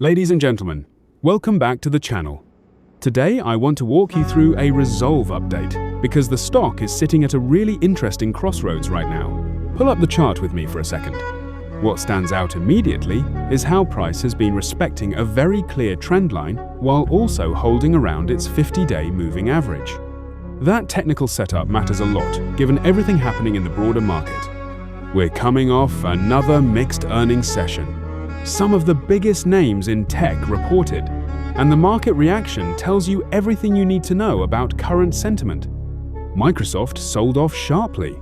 Ladies and gentlemen, welcome back to the channel. Today I want to walk you through a Resolve update because the stock is sitting at a really interesting crossroads right now. Pull up the chart with me for a second. What stands out immediately is how price has been respecting a very clear trend line while also holding around its 50-day moving average. That technical setup matters a lot given everything happening in the broader market. We're coming off another mixed earnings session. Some of the biggest names in tech reported, and the market reaction tells you everything you need to know about current sentiment. Microsoft sold off sharply.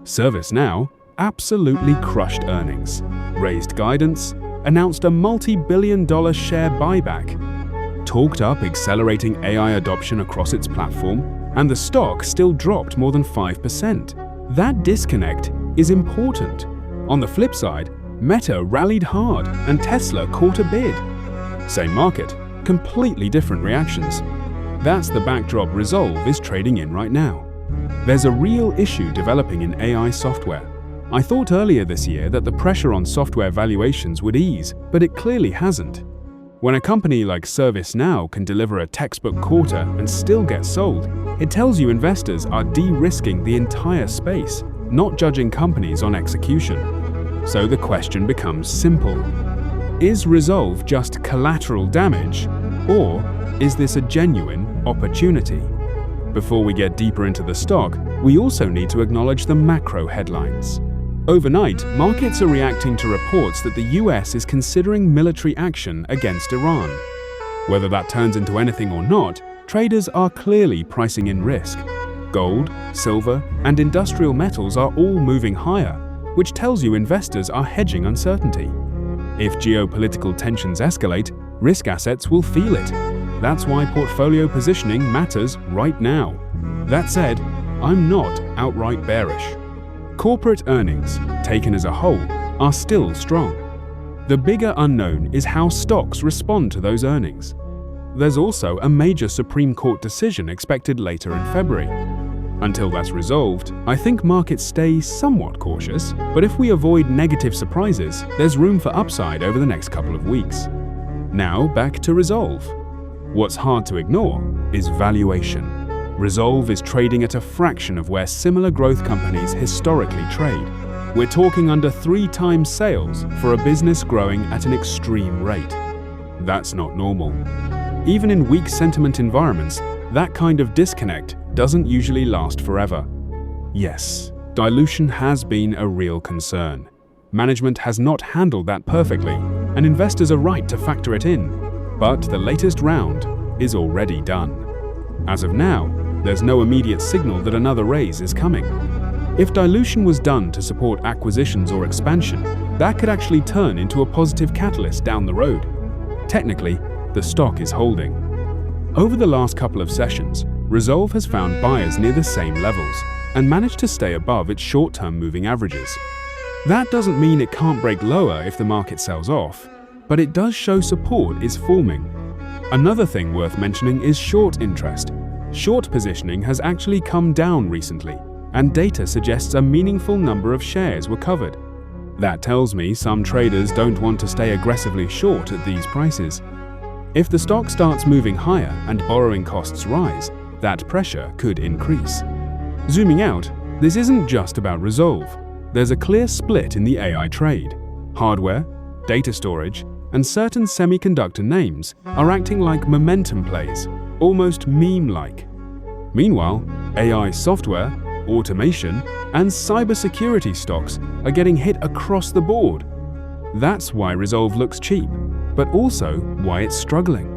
ServiceNow absolutely crushed earnings, raised guidance, announced a multi-billion-dollar share buyback, talked up accelerating AI adoption across its platform, and the stock still dropped more than 5%. That disconnect is important. On the flip side, Meta rallied hard and Tesla caught a bid. Same market, completely different reactions. That's the backdrop Resolve is trading in right now. There's a real issue developing in AI software. I thought earlier this year that the pressure on software valuations would ease, but it clearly hasn't. When a company like ServiceNow can deliver a textbook quarter and still get sold, it tells you investors are de-risking the entire space, not judging companies on execution. So the question becomes simple. Is Resolve just collateral damage, or is this a genuine opportunity? Before we get deeper into the stock, we also need to acknowledge the macro headlines. Overnight, markets are reacting to reports that the US is considering military action against Iran. Whether that turns into anything or not, traders are clearly pricing in risk. Gold, silver, and industrial metals are all moving higher, which tells you investors are hedging uncertainty. If geopolitical tensions escalate, risk assets will feel it. That's why portfolio positioning matters right now. That said, I'm not outright bearish. Corporate earnings, taken as a whole, are still strong. The bigger unknown is how stocks respond to those earnings. There's also a major Supreme Court decision expected later in February. Until that's resolved, I think markets stay somewhat cautious, but if we avoid negative surprises, there's room for upside over the next couple of weeks. Now back to Resolve. What's hard to ignore is valuation. Resolve is trading at a fraction of where similar growth companies historically trade. We're talking under 3 times sales for a business growing at an extreme rate. That's not normal. Even in weak sentiment environments, that kind of disconnect doesn't usually last forever. Yes, dilution has been a real concern. Management has not handled that perfectly, and investors are right to factor it in. But the latest round is already done. As of now, there's no immediate signal that another raise is coming. If dilution was done to support acquisitions or expansion, that could actually turn into a positive catalyst down the road. Technically, the stock is holding. Over the last couple of sessions, Resolve has found buyers near the same levels and managed to stay above its short-term moving averages. That doesn't mean it can't break lower if the market sells off, but it does show support is forming. Another thing worth mentioning is short interest. Short positioning has actually come down recently, and data suggests a meaningful number of shares were covered. That tells me some traders don't want to stay aggressively short at these prices. If the stock starts moving higher and borrowing costs rise, that pressure could increase. Zooming out, this isn't just about Resolve. There's a clear split in the AI trade. Hardware, data storage, and certain semiconductor names are acting like momentum plays, almost meme-like. Meanwhile, AI software, automation, and cybersecurity stocks are getting hit across the board. That's why Resolve looks cheap, but also why it's struggling.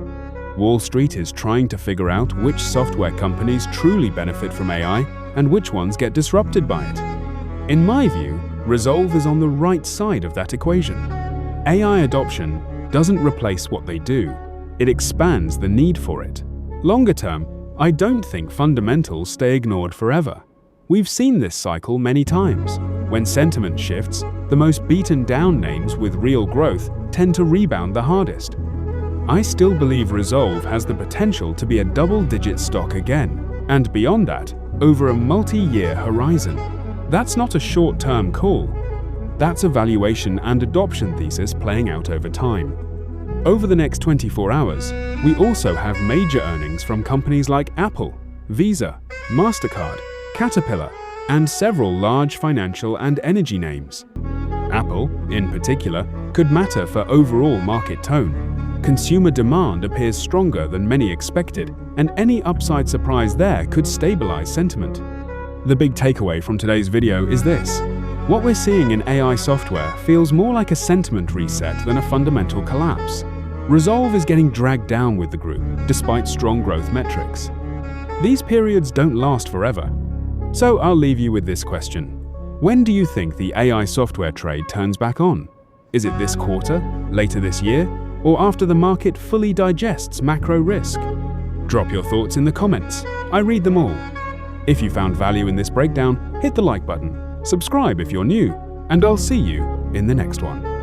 Wall Street is trying to figure out which software companies truly benefit from AI and which ones get disrupted by it. In my view, Resolve is on the right side of that equation. AI adoption doesn't replace what they do, it expands the need for it. Longer term, I don't think fundamentals stay ignored forever. We've seen this cycle many times. When sentiment shifts, the most beaten down names with real growth tend to rebound the hardest. I still believe Resolve has the potential to be a double-digit stock again, and beyond that, over a multi-year horizon. That's not a short-term call. That's a valuation and adoption thesis playing out over time. Over the next 24 hours, we also have major earnings from companies like Apple, Visa, MasterCard, Caterpillar, and several large financial and energy names. Apple, in particular, could matter for overall market tone. Consumer demand appears stronger than many expected, and any upside surprise there could stabilize sentiment. The big takeaway from today's video is this: what we're seeing in AI software feels more like a sentiment reset than a fundamental collapse. Resolve is getting dragged down with the group, despite strong growth metrics. These periods don't last forever. So I'll leave you with this question. When do you think the AI software trade turns back on? Is it this quarter, later this year, or after the market fully digests macro risk? Drop your thoughts in the comments. I read them all. If you found value in this breakdown, hit the like button, subscribe if you're new, and I'll see you in the next one.